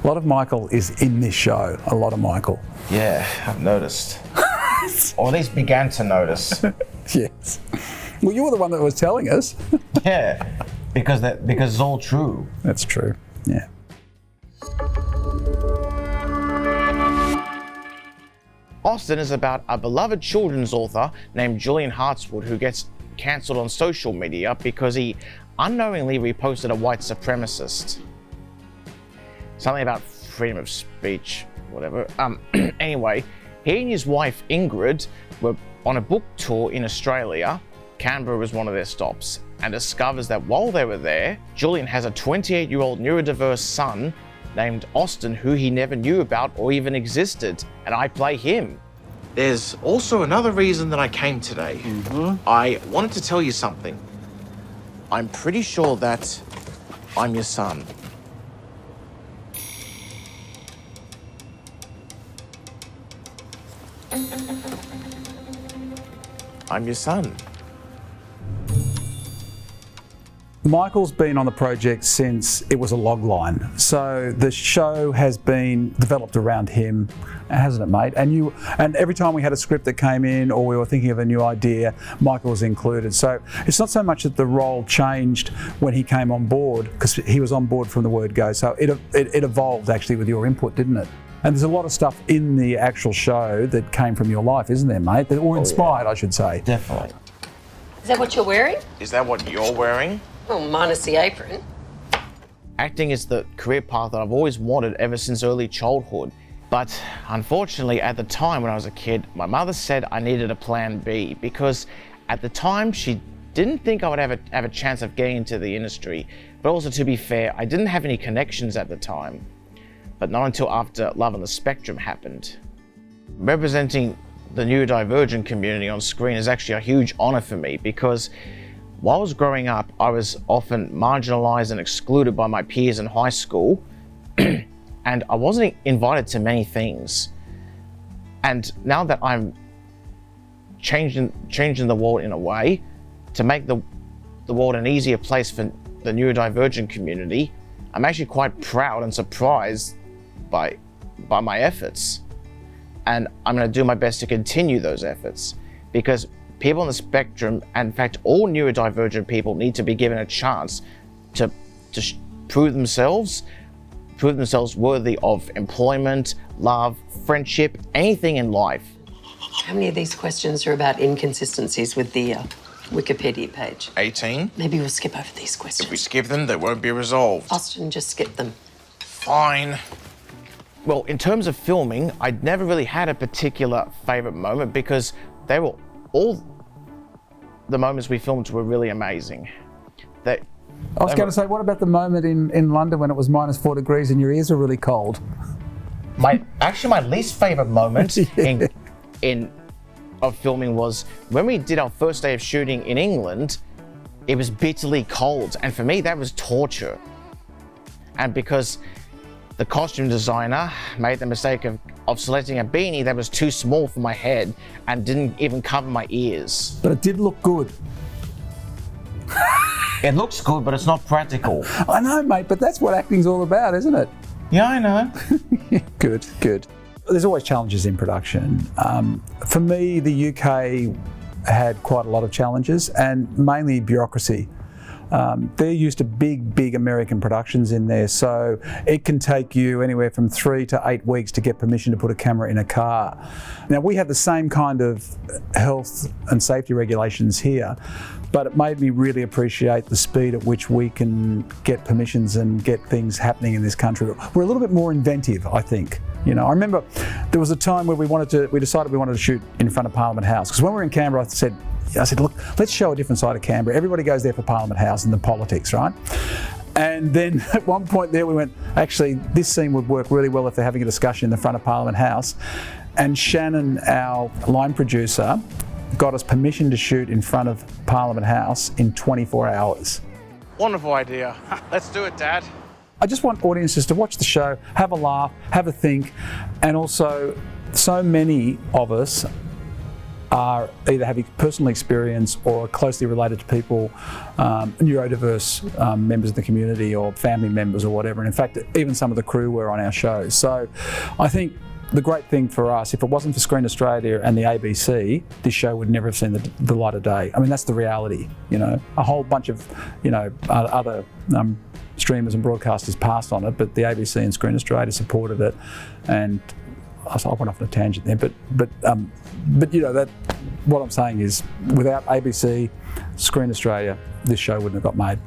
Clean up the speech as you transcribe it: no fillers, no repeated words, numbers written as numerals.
A lot of Michael is in this show, a lot of Michael. Yeah, I've noticed. Or at least began to notice. Yes. Well, you were the one that was telling us. Yeah, because it's all true. That's true, yeah. Austin is about a beloved children's author named Julian Hartswood who gets cancelled on social media because he unknowingly reposted a white supremacist. Something about freedom of speech, whatever. Anyway, he and his wife Ingrid were on a book tour in Australia. Canberra was one of their stops, and discovers that while they were there, Julian has a 28-year-old neurodiverse son named Austin who he never knew about or even existed, and I play him. There's also another reason that I came today. I wanted to tell you something. I'm pretty sure that I'm your son. I'm your son. Michael's been on the project since it was a log line. So the show has been developed around him, hasn't it, mate? And every time we had a script that came in or we were thinking of a new idea, Michael was included. So it's not so much that the role changed when he came on board, because he was on board from the word go. So it evolved actually with your input, didn't it? And there's a lot of stuff in the actual show that came from your life, isn't there, mate? That were inspired, I should say. Definitely. Is that what you're wearing? Is that what you're wearing? Well, minus the apron. Acting is the career path that I've always wanted ever since early childhood. But unfortunately, at the time when I was a kid, my mother said I needed a plan B because at the time she didn't think I would have a chance of getting into the industry. But also, to be fair, I didn't have any connections at the time. But not until after Love on the Spectrum happened. Representing the neurodivergent community on screen is actually a huge honor for me because while I was growing up, I was often marginalized and excluded by my peers in high school, and I wasn't invited to many things. And now that I'm changing the world in a way to make the world an easier place for the neurodivergent community, I'm actually quite proud and surprised by my efforts. And I'm going to do my best to continue those efforts because people on the spectrum, and in fact all neurodivergent people, need to be given a chance to prove themselves worthy of employment, love, friendship, anything in life. How many of these questions are about inconsistencies with the Wikipedia page? 18. Maybe we'll skip over these questions. If we skip them, they won't be resolved. Austin, just skip them. Fine. Well, in terms of filming, I'd never really had a particular favorite moment because they were all the moments we filmed were really amazing. I was going to say, what about the moment in London when it was -4 degrees and your ears were really cold? My least favorite moment of filming was when we did our first day of shooting in England. It was bitterly cold, and for me that was torture. And because the costume designer made the mistake of selecting a beanie that was too small for my head and didn't even cover my ears. But it did look good. It looks good, but it's not practical. I know, mate, but that's what acting's all about, isn't it? Yeah, I know. Good. There's always challenges in production. For me, the UK had quite a lot of challenges, and mainly bureaucracy. They're used to big American productions in there, so it can take you anywhere from 3 to 8 weeks to get permission to put a camera in a car. Now, we have the same kind of health and safety regulations here, but it made me really appreciate the speed at which we can get permissions and get things happening in this country. We're a little bit more inventive, I think. You know, I remember there was a time where we decided we wanted to shoot in front of Parliament House, because when we were in Canberra, I said, look, let's show a different side of Canberra. Everybody goes there for Parliament House and the politics, right? And then at one point there we went, actually, this scene would work really well if they're having a discussion in the front of Parliament House. And Shannon, our line producer, got us permission to shoot in front of Parliament House in 24 hours. Wonderful idea. Let's do it, Dad. I just want audiences to watch the show, have a laugh, have a think, and also so many of us are either having personal experience or are closely related to people, neurodiverse members of the community or family members or whatever. And in fact, even some of the crew were on our show. So I think the great thing for us, if it wasn't for Screen Australia and the ABC, this show would never have seen the light of day. I mean, that's the reality, you know. A whole bunch of, you know, other streamers and broadcasters passed on it, but the ABC and Screen Australia supported it. And I went off on a tangent there, but you know, that what I'm saying is, without ABC, Screen Australia, this show wouldn't have got made.